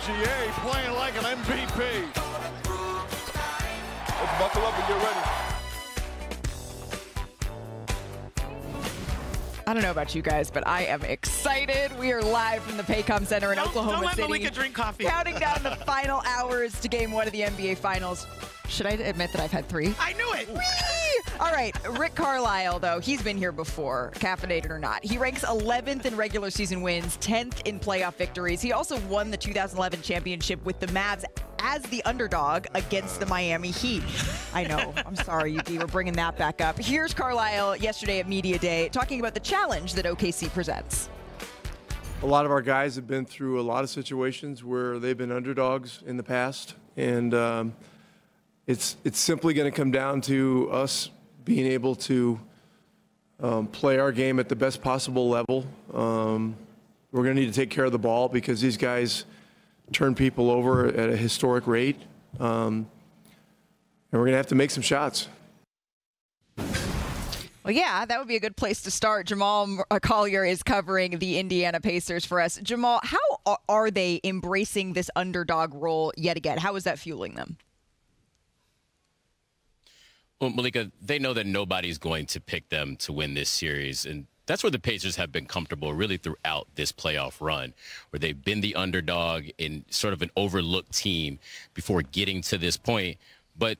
SGA playing like an MVP. Let's buckle up and get ready. I don't know about you guys, but I am excited. We are live from the Paycom Center in Oklahoma City. Don't let Malika drink coffee. Counting down the final hours to Game 1 of the NBA Finals. Should I admit that I've had 3? I knew it. Whee! All right, Rick Carlisle, though, he's been here before, caffeinated or not. He ranks 11th in regular season wins, 10th in playoff victories. He also won the 2011 championship with the Mavs as the underdog against the Miami Heat. I know. I'm sorry, UD. We're bringing that back up. Here's Carlisle yesterday at Media Day talking about the challenge that OKC presents. A lot of our guys have been through a lot of situations where they've been underdogs in the past, and it's simply going to come down to us being able to play our game at the best possible level. We're going to need to take care of the ball because these guys turn people over at a historic rate, and we're going to have to make some shots. Well, yeah, that would be a good place to start. Jamal Collier is covering the Indiana Pacers for us. Jamal, how are they embracing this underdog role yet again? How is that fueling them? Well, Malika, they know that nobody's going to pick them to win this series, and that's where the Pacers have been comfortable really throughout this playoff run, where they've been the underdog in sort of an overlooked team before getting to this point. But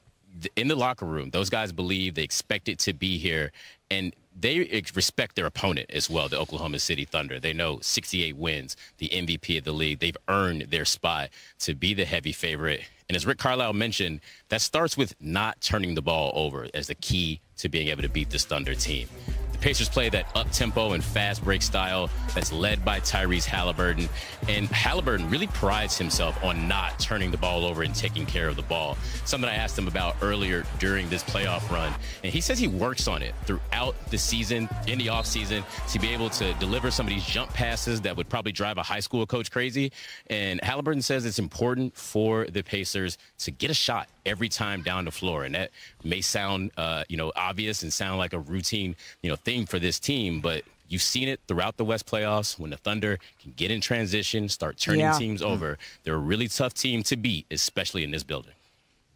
in the locker room, those guys believe, they expect it to be here, and they respect their opponent as well, the Oklahoma City Thunder. They know 68 wins, the MVP of the league. They've earned their spot to be the heavy favorite. And as Rick Carlisle mentioned, that starts with not turning the ball over as the key to being able to beat this Thunder team. The Pacers play that up-tempo and fast break style that's led by Tyrese Halliburton. And Halliburton really prides himself on not turning the ball over and taking care of the ball. Something I asked him about earlier during this playoff run. And he says he works on it throughout the season, in the offseason, to be able to deliver some of these jump passes that would probably drive a high school coach crazy. And Halliburton says it's important for the Pacers to get a shot every time down the floor. And that may sound, obvious and sound like a routine, thing for this team, but you've seen it throughout the West playoffs when the Thunder can get in transition, start turning teams over. They're a really tough team to beat, especially in this building.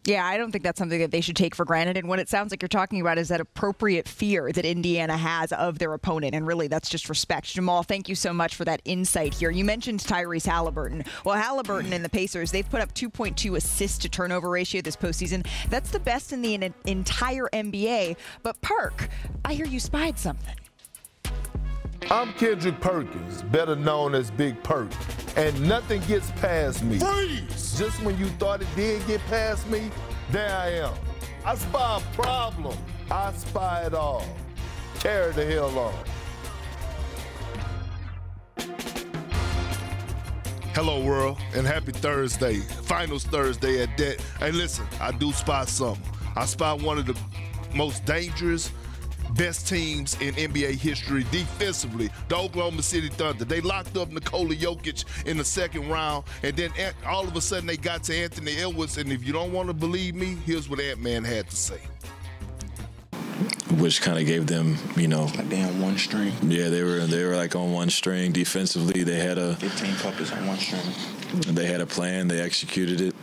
Yeah, I don't think that's something that they should take for granted. And what it sounds like you're talking about is that appropriate fear that Indiana has of their opponent. And really, that's just respect. Jamal, thank you so much for that insight here. You mentioned Tyrese Halliburton. Well, Halliburton and the Pacers, they've put up 2.2 assists to turnover ratio this postseason. That's the best in the entire NBA. But Perk, I hear you spied something. I'm Kendrick Perkins, better known as Big Perk, and nothing gets past me. Freeze! Just when you thought it did get past me, there I am. I spy a problem. I spy it all. Carry the hell on. Hello, world, and happy Thursday. Finals Thursday at that. Hey, listen, I do spy something. I spy one of the most dangerous, best teams in NBA history defensively, the Oklahoma City Thunder. They locked up Nikola Jokic in the second round, and then all of a sudden they got to Anthony Edwards, and if you don't want to believe me, here's what Ant-Man had to say. Which kind of gave them, like they on one string. Yeah, they were like on one string defensively. They had 15 couplets on one string. They had a plan. They executed it.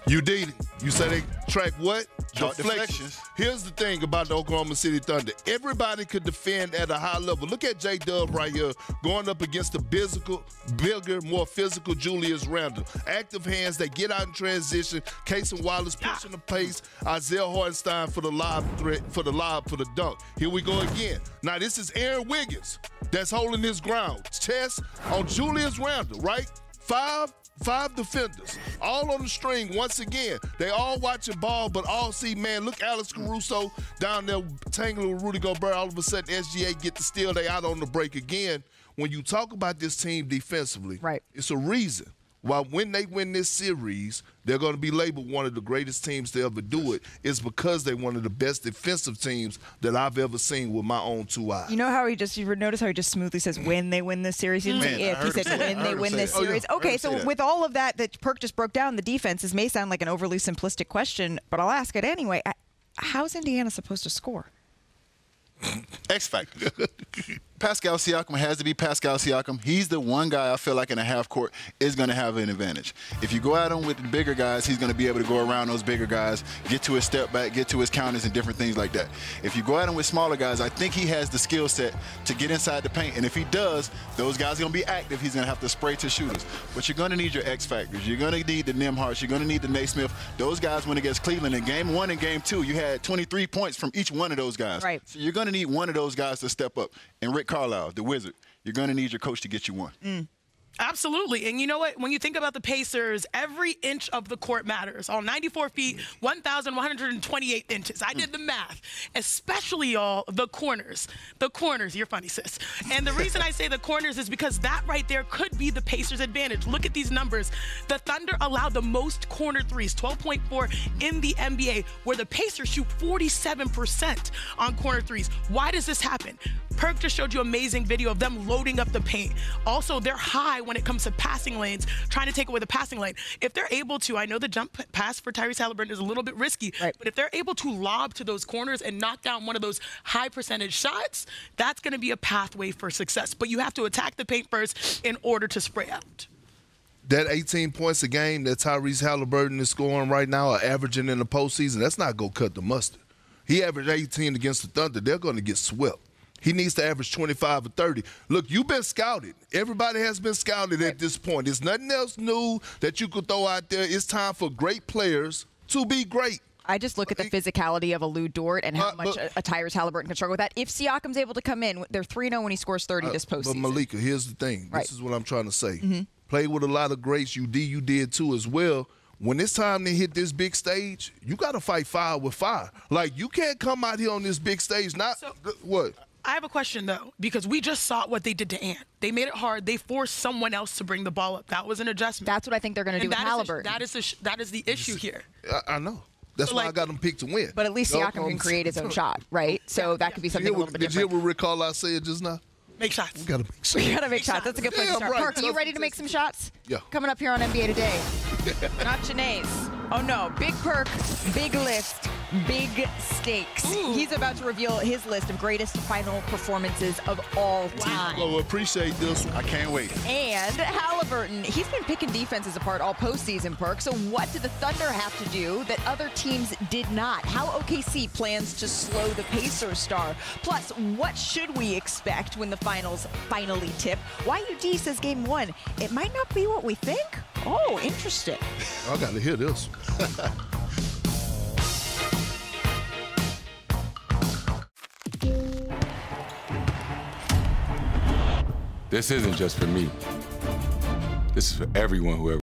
You did it. You said they track what? Deflections. Here's the thing about the Oklahoma City Thunder. Everybody could defend at a high level. Look at J-Dub right here going up against the bigger, more physical Julius Randle. Active hands that get out in transition. Cason Wallace pushing the pace. Isaiah Hartenstein for the lob threat, for the dunk. Here we go again. Now this is Aaron Wiggins that's holding his ground. Chest on Julius Randle, right? Five defenders, all on the string once again. They all watching ball, but all see, man, look, Alex Caruso down there tangling with Rudy Gobert. All of a sudden, SGA get the steal. They out on the break again. When you talk about this team defensively, right, it's a reason why when they win this series, they're going to be labeled one of the greatest teams to ever do it. It's because they're one of the best defensive teams that I've ever seen with my own two eyes. You know how you notice how he just smoothly says when they win this series? He didn't say if, he said when they win this series. Okay, so with all of that Perk just broke down, the defenses may sound like an overly simplistic question, but I'll ask it anyway. How's Indiana supposed to score? X factor. Pascal Siakam has to be Pascal Siakam. He's the one guy I feel like in a half court is going to have an advantage. If you go at him with the bigger guys, he's going to be able to go around those bigger guys, get to his step back, get to his counters and different things like that. If you go at him with smaller guys, I think he has the skill set to get inside the paint. And if he does, those guys are going to be active. He's going to have to spray to shooters. But you're going to need your X factors. You're going to need the Nembharts. You're going to need the Naismith. Those guys, when against Cleveland in Game 1 and Game 2, you had 23 points from each one of those guys. Right. So you're going to need one of those guys to step up. And Rick Carlisle, the Wizard, you're going to need your coach to get you one. Absolutely. And you know what? When you think about the Pacers, every inch of the court matters. On 94 feet, 1,128 inches. I did the math. Especially, y'all, the corners. The corners. You're funny, sis. And the reason I say the corners is because that right there could be the Pacers' advantage. Look at these numbers. The Thunder allowed the most corner threes, 12.4 in the NBA, where the Pacers shoot 47% on corner threes. Why does this happen? Perk just showed you an amazing video of them loading up the paint. Also, they're high when it comes to passing lanes, trying to take away the passing lane. If they're able to, I know the jump pass for Tyrese Haliburton is a little bit risky, but if they're able to lob to those corners and knock down one of those high percentage shots, that's going to be a pathway for success. But you have to attack the paint first in order to spray out. That 18 points a game that Tyrese Haliburton is scoring right now, or averaging in the postseason, that's not going to cut the mustard. He averaged 18 against the Thunder. They're going to get swept. He needs to average 25 or 30. Look, you've been scouted. Everybody has been scouted at this point. There's nothing else new that you could throw out there. It's time for great players to be great. I just look at the physicality of a Lou Dort and how much a Tyrese Haliburton can struggle with that. If Siakam's able to come in, they're 3-0 when he scores 30 this postseason. But Malika, here's the thing. This is what I'm trying to say. Play with a lot of greats. You did too as well. When it's time to hit this big stage, you got to fight fire with fire. Like, you can't come out here on this big stage what? I have a question, though, because we just saw what they did to Ant. They made it hard. They forced someone else to bring the ball up. That was an adjustment. That's what I think they're going to do with Haliburton. That is the issue here. I know. That's why I got them picked to win. But at least Siakam can create his own shot, right? So that could be something a little bit different. Did you hear what Rick Carlisle said just now? Make shots. We got to make shots. We got to make shots. That's a good place to start. Right. Park, are you ready to make some shots? Yeah. Coming up here on NBA Today. Not Janae's. Oh, no. Big Perk, big list, big stakes. Ooh. He's about to reveal his list of greatest final performances of all time. Well, appreciate this one. I can't wait. And Haliburton, he's been picking defenses apart all postseason, Perk. So what did the Thunder have to do that other teams did not? How OKC plans to slow the Pacers star? Plus, what should we expect when the finals finally tip? YUD says Game 1, it might not be what we think. Oh, interesting. I got to hear this. This isn't just for me. This is for everyone who ever